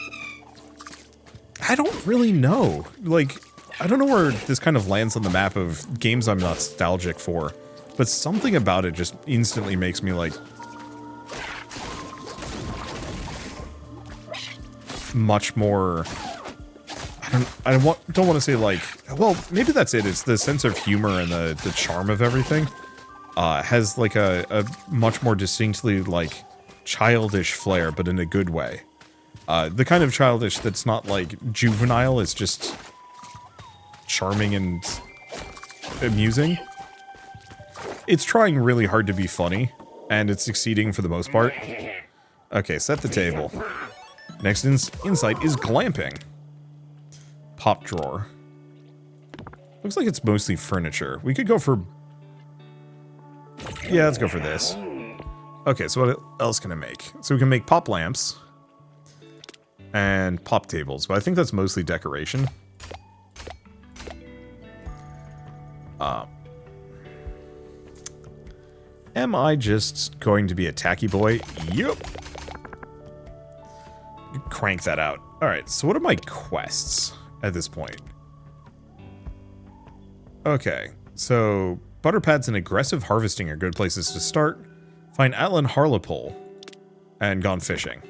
I don't really know. Like, I don't know where this kind of lands on the map of games I'm nostalgic for, but something about it just instantly makes me like... much more... I don't want to say like... Well, maybe that's it. It's the sense of humor and the charm of everything. Has like a much more distinctly like childish flair, but in a good way. The kind of childish that's not like juvenile, it's just charming and amusing. It's trying really hard to be funny, and it's succeeding for the most part. Okay, set the table. Next insight is glamping. Pop drawer. Looks like it's mostly furniture. We could go for... Yeah, let's go for this. Okay, so what else can I make? So we can make pop lamps. And pop tables, but I think that's mostly decoration. Am I just going to be a tacky boy? Yup. Crank that out. Alright, so what are my quests at this point? Okay, so butter pads and aggressive harvesting are good places to start. Find Atlan Harlepole and gone fishing.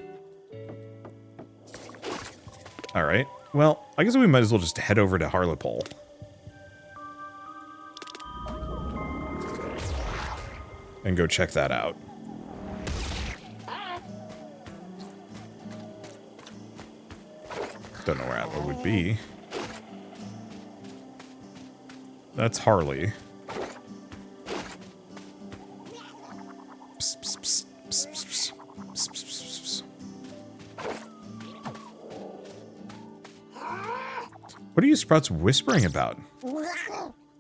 Alright, well, I guess we might as well just head over to Harlepole. And go check that out. Don't know where Atla would be. That's Harley. What are you sprouts whispering about?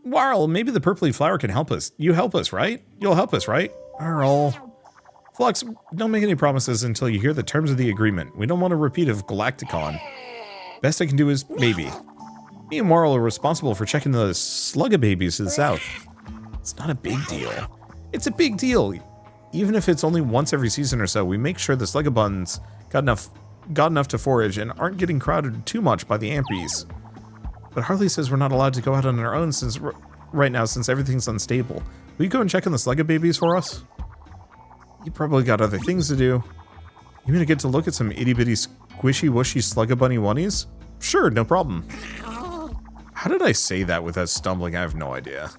Warl, maybe the purpley flower can help us. You help us, right? You'll help us, right? Arl. Flux, don't make any promises until you hear the terms of the agreement. We don't want a repeat of Galacticon. Best I can do is maybe. Me and Warl are responsible for checking the sluggababies to the south. It's not a big deal. It's a big deal. Even if it's only once every season or so, we make sure the sluggabuns got enough to forage and aren't getting crowded too much by the ampies. But Harley says we're not allowed to go out on our own right now since everything's unstable. Will you go and check on the sluggababies for us? You probably got other things to do. You gonna get to look at some itty-bitty squishy-wushy sluggabunny oneies? Sure, no problem. How did I say that without stumbling? I have no idea.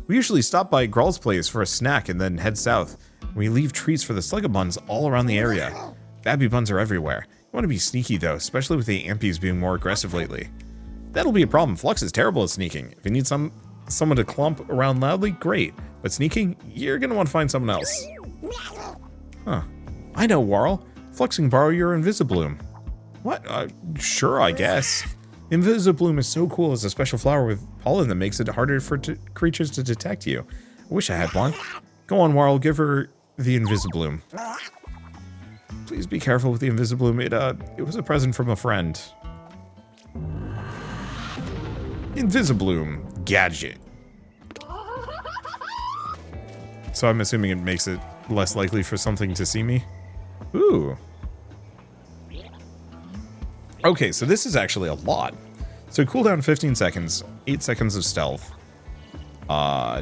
We usually stop by Gral's place for a snack and then head south. We leave treats for the sluggabuns all around the area. Babby buns are everywhere. You want to be sneaky though, especially with the ampies being more aggressive lately. That'll be a problem. Flux is terrible at sneaking. If you need someone to clump around loudly, great. But sneaking, you're gonna want to find someone else. Huh. I know, Warl. Flux can borrow your Invisibloom. What? Sure, I guess. Invisibloom is so cool as a special flower with pollen that makes it harder for creatures to detect you. I wish I had one. Go on, Warl, give her the Invisibloom. Please be careful with the Invisibloom. It was a present from a friend. Invisibloom gadget. So I'm assuming it makes it less likely for something to see me. Ooh. Okay, so this is actually a lot. So cooldown 15 seconds, 8 seconds of stealth.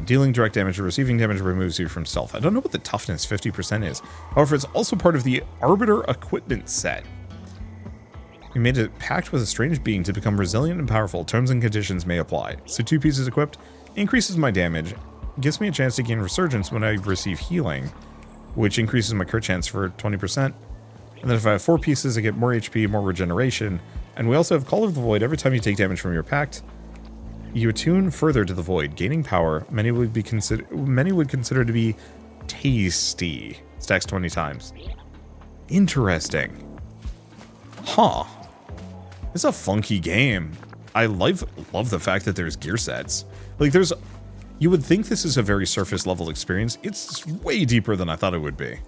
Dealing direct damage or receiving damage removes you from stealth. I don't know what the toughness 50% is. However, it's also part of the Arbiter equipment set. We made a pact with a strange being to become resilient and powerful. Terms and conditions may apply. So 2 pieces equipped increases my damage, gives me a chance to gain resurgence when I receive healing, which increases my crit chance for 20%. And then if I have 4 pieces, I get more HP, more regeneration. And we also have Call of the Void. Every time you take damage from your pact, you attune further to the void, gaining power. Many would consider to be tasty. Stacks 20 times. Interesting. Huh. It's a funky game. I love the fact that there's gear sets. Like you would think this is a very surface level experience. It's way deeper than I thought it would be.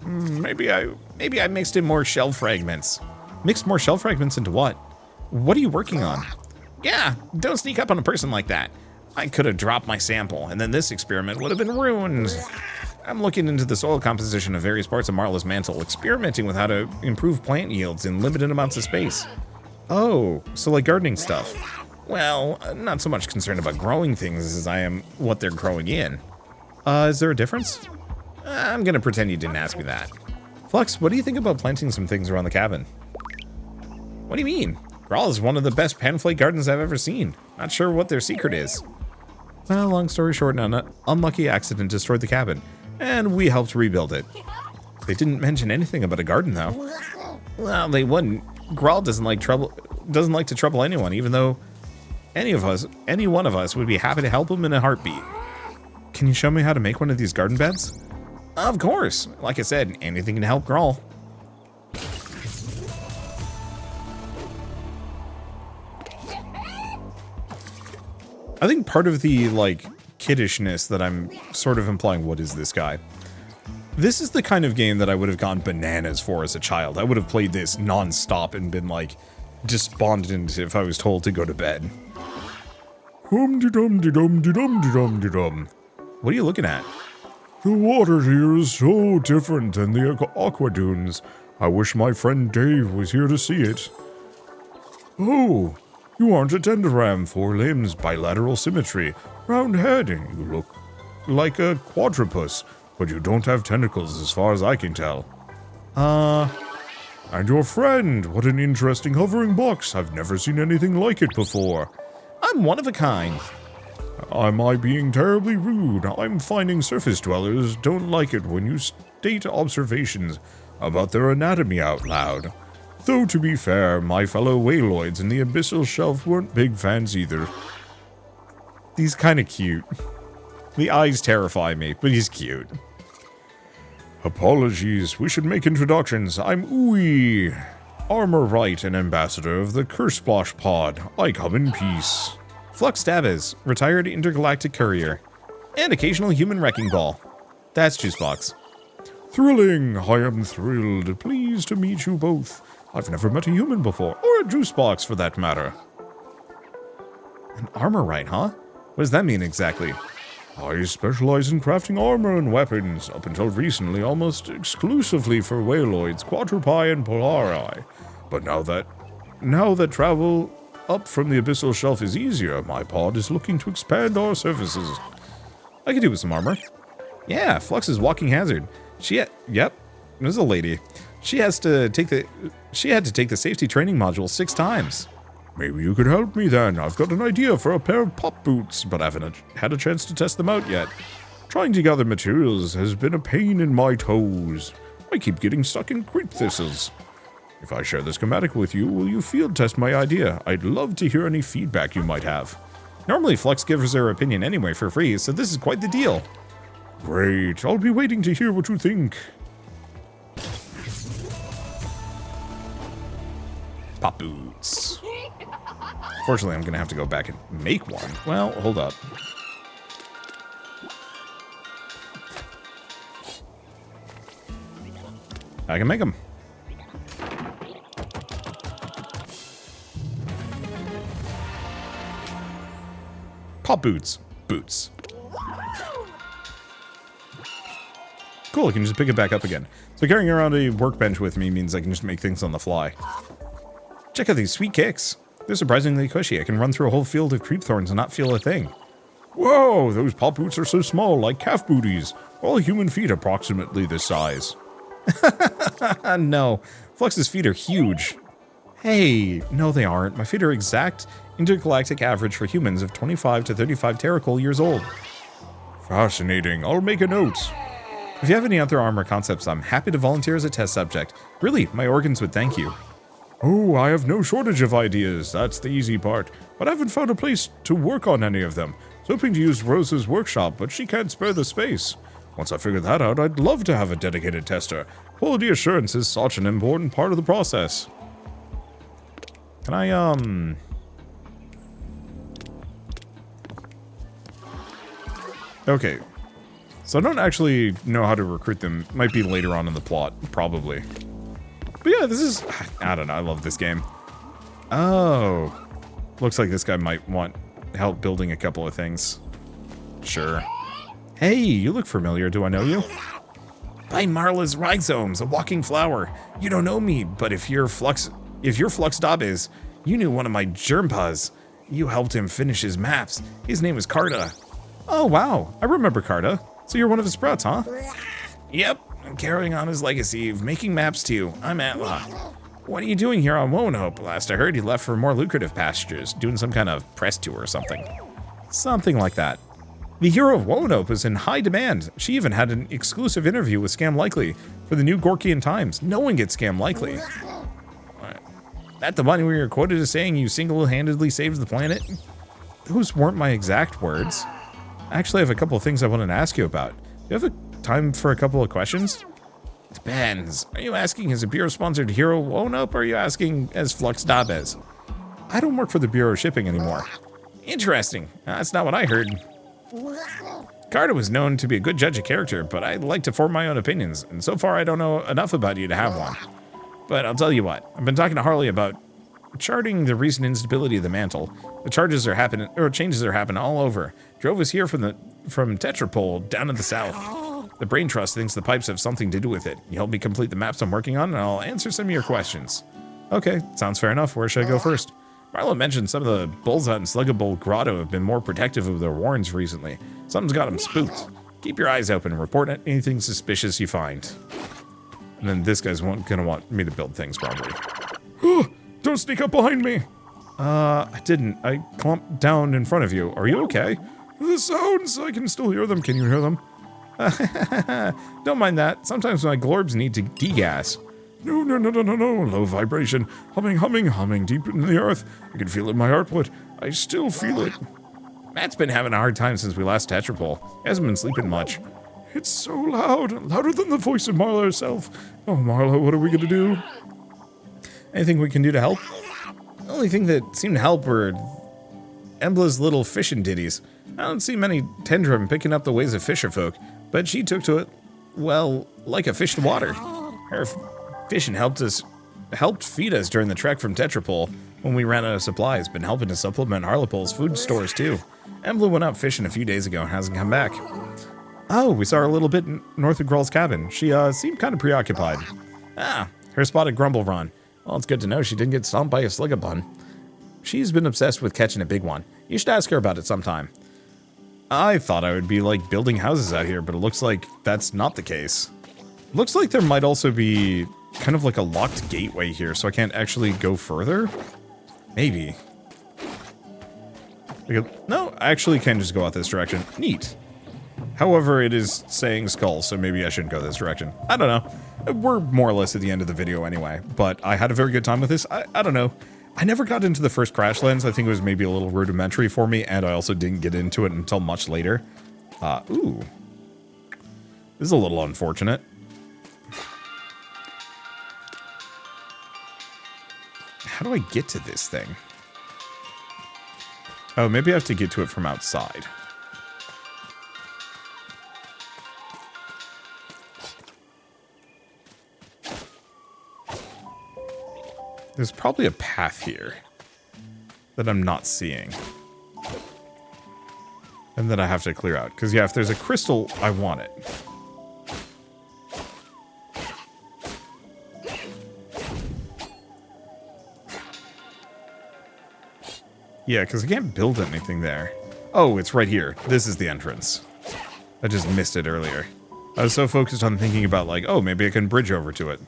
Maybe I mixed in more shell fragments. Mixed more shell fragments into what? What are you working on? Yeah, don't sneak up on a person like that. I could have dropped my sample, and then this experiment would have been ruined. I'm looking into the soil composition of various parts of Marla's mantle, experimenting with how to improve plant yields in limited amounts of space. Oh, so like gardening stuff. Well, I'm not so much concerned about growing things as I am what they're growing in. Is there a difference? I'm gonna pretend you didn't ask me that. Flux, what do you think about planting some things around the cabin? What do you mean? Grawl is one of the best panflake gardens I've ever seen. Not sure what their secret is. Well, long story short, an unlucky accident destroyed the cabin, and we helped rebuild it. They didn't mention anything about a garden, though. Well, they wouldn't. Grawl doesn't like to trouble anyone, even though any one of us would be happy to help him in a heartbeat. Can you show me how to make one of these garden beds? Of course. Like I said, anything can help Grawl. I think part of the, like, kiddishness that I'm sort of implying, what is this guy? This is the kind of game that I would have gone bananas for as a child. I would have played this non-stop and been, like, despondent if I was told to go to bed. Hum-de-dum-de-dum-de-dum-de-dum-de-dum. What are you looking at? The water here is so different than the aqua dunes. I wish my friend Dave was here to see it. Oh, You aren't a tenderam, 4 limbs, bilateral symmetry, round head, and you look like a quadrupus, but you don't have tentacles as far as I can tell. And your friend, what an interesting hovering box. I've never seen anything like it before. I'm one of a kind. Am I being terribly rude? I'm finding surface dwellers don't like it when you state observations about their anatomy out loud. Though to be fair, my fellow whaloids in the abyssal shelf weren't big fans either. He's kinda cute. The eyes terrify me, but he's cute. Apologies, we should make introductions. I'm Ooey, Armor Right and Ambassador of the Curse-Splosh Pod. I come in peace. Flux Dabbis, retired intergalactic courier. And occasional human wrecking ball. That's Juicebox. Thrilling, I am thrilled. Pleased to meet you both. I've never met a human before, or a Juicebox for that matter. An Armor Right, huh? What does that mean exactly? I specialize in crafting armor and weapons, up until recently almost exclusively for whaloids, quadrupii, and polari. But now that travel up from the abyssal shelf is easier, my pod is looking to expand our services. I could do with some armor. Yeah, Flux is walking hazard. Yep, there's a lady. She had to take the safety training module 6 times. Maybe you could help me then. I've got an idea for a pair of pop boots, but I haven't had a chance to test them out yet. Trying to gather materials has been a pain in my toes. I keep getting stuck in creep thistles. If I share the schematic with you, will you field test my idea? I'd love to hear any feedback you might have. Normally Flux gives her opinion anyway for free, so this is quite the deal. Great, I'll be waiting to hear what you think. Pop boots. Fortunately, I'm gonna have to go back and make one. Well, hold up. I can make them. Pop boots. Boots. Cool, I can just pick it back up again. So carrying around a workbench with me means I can just make things on the fly. Check out these sweet kicks. They're surprisingly cushy. I can run through a whole field of creep thorns and not feel a thing. Whoa, those pop boots are so small, like calf booties. All human feet approximately this size. No, Flux's feet are huge. Hey, no they aren't. My feet are exact intergalactic average for humans of 25 to 35 terracol years old. Fascinating. I'll make a note. If you have any other armor concepts, I'm happy to volunteer as a test subject. Really, my organs would thank you. Oh, I have no shortage of ideas. That's the easy part. But I haven't found a place to work on any of them. I was hoping to use Rose's workshop, but she can't spare the space. Once I figure that out, I'd love to have a dedicated tester. Quality assurance is such an important part of the process. Can I, Okay. So I don't actually know how to recruit them. Might be later on in the plot, probably. But yeah, this is... I don't know, I love this game. Oh. Looks like this guy might want help building a couple of things. Sure. Hey, you look familiar. Do I know you? By Marla's rhizomes, a walking flower. You don't know me, but if you're Flux Dabbis, you knew one of my germpas. You helped him finish his maps. His name is Carta. Oh, wow. I remember Carta. So you're one of his sprouts, huh? Yep. I'm carrying on his legacy of making maps too. I'm Atla. What are you doing here on Wonope? Last I heard, he left for more lucrative pastures, doing some kind of press tour or something. Something like that. The hero of Wonope is in high demand. She even had an exclusive interview with Scam Likely for the new Gorkian Times. No one gets Scam Likely. That the one where you're quoted as saying you single-handedly saved the planet? Those weren't my exact words. I actually have a couple of things I wanted to ask you about. Do you have time for a couple of questions? Depends. Are you asking as a Bureau-sponsored hero Wonope, or are you asking as Flux Dabbis? I don't work for the Bureau of Shipping anymore. Interesting. That's not what I heard. Carter was known to be a good judge of character, but I like to form my own opinions, and so far I don't know enough about you to have one. But I'll tell you what, I've been talking to Harley about charting the recent instability of the mantle. The changes are happening all over. Drove us here from Tetrapole down in the south. The Brain Trust thinks the pipes have something to do with it. You help me complete the maps I'm working on, and I'll answer some of your questions. Okay, sounds fair enough. Where should I go first? Marlo mentioned some of the bulls out in Sluggable Grotto have been more protective of their warrens recently. Something's got them spooked. Keep your eyes open and report anything suspicious you find. And then this guy's gonna want me to build things, probably. Don't sneak up behind me! I didn't. I clumped down in front of you. Are you okay? The sounds! I can still hear them. Can you hear them? Don't mind that. Sometimes my glorbs need to degas. No. Low vibration. Humming deep in the earth. I can feel it in my output. I still feel it. Matt's been having a hard time since we last Tetrapole. He hasn't been sleeping much. It's so loud. Louder than the voice of Marlo herself. Oh, Marlo, what are we gonna do? Anything we can do to help? The only thing that seemed to help were Embla's little fishing ditties. I don't see many Tendrum picking up the ways of fisher folk, but she took to it, well, like a fish to water. Her fishing helped feed us during the trek from Tetrapole when we ran out of supplies, been helping to supplement Harlepole's food stores too. Embla went out fishing a few days ago and hasn't come back. Oh, we saw her a little bit north of Grull's cabin. She seemed kind of preoccupied. Her spotted Grumbleron. Well, it's good to know she didn't get stomped by a Sligabun. She's been obsessed with catching a big one. You should ask her about it sometime. I thought I would be, like, building houses out here, but it looks like that's not the case. Looks like there might also be kind of like a locked gateway here, so I can't actually go further? Maybe. No, I actually can just go out this direction. Neat. However, it is saying skull, so maybe I shouldn't go this direction. I don't know. We're more or less at the end of the video anyway, but I had a very good time with this. I don't know. I never got into the first Crashlands. I think it was maybe a little rudimentary for me, and I also didn't get into it until much later. Ooh. This is a little unfortunate. How do I get to this thing? Oh, maybe I have to get to it from outside. There's probably a path here that I'm not seeing. And that I have to clear out. Because, yeah, if there's a crystal, I want it. Yeah, because I can't build anything there. Oh, it's right here. This is the entrance. I just missed it earlier. I was so focused on thinking about, like, oh, maybe I can bridge over to it.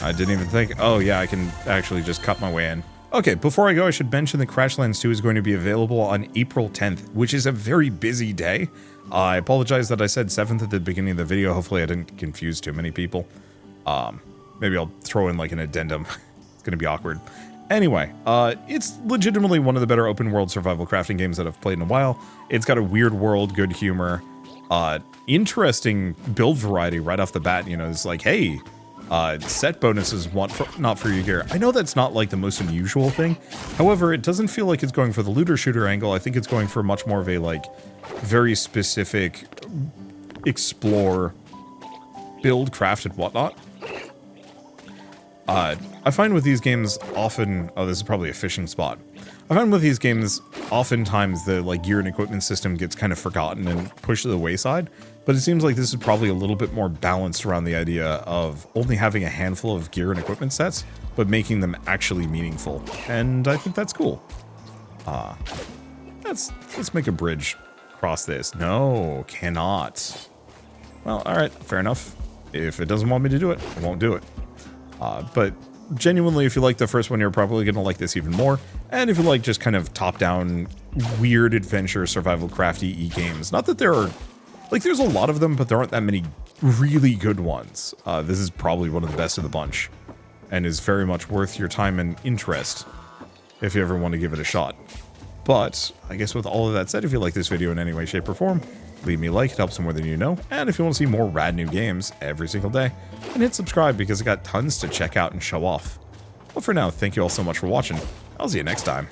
I didn't even think, oh yeah, I can actually just cut my way in. Okay, before I go, I should mention that Crashlands 2 is going to be available on April 10th, which is a very busy day. I apologize that I said 7th at the beginning of the video. Hopefully I didn't confuse too many people. Maybe I'll throw in like an addendum. It's going to be awkward. Anyway, it's legitimately one of the better open world survival crafting games that I've played in a while. It's got a weird world, good humor, interesting build variety right off the bat. You know, it's like, hey, set bonuses not for your gear. I know that's not like the most unusual thing. However, it doesn't feel like it's going for the looter shooter angle. I think it's going for much more of a like very specific explore, build, craft, and whatnot. I find with these games often, oh, this is probably a fishing spot. I find with these games, oftentimes the like gear and equipment system gets kind of forgotten and pushed to the wayside, but it seems like this is probably a little bit more balanced around the idea of only having a handful of gear and equipment sets, but making them actually meaningful. And I think that's cool. Let's make a bridge across this. No, cannot. Well, alright, fair enough. If it doesn't want me to do it, I won't do it. But genuinely, if you like the first one, you're probably going to like this even more. And if you like just kind of top-down, weird adventure, survival crafty games, not that there are, like, there's a lot of them, but there aren't that many really good ones. This is probably one of the best of the bunch, and is very much worth your time and interest if you ever want to give it a shot. But I guess with all of that said, if you like this video in any way, shape, or form, leave me a like, it helps more than you know. And if you want to see more rad new games every single day, then hit subscribe because I got tons to check out and show off. Well, for now, thank you all so much for watching. I'll see you next time.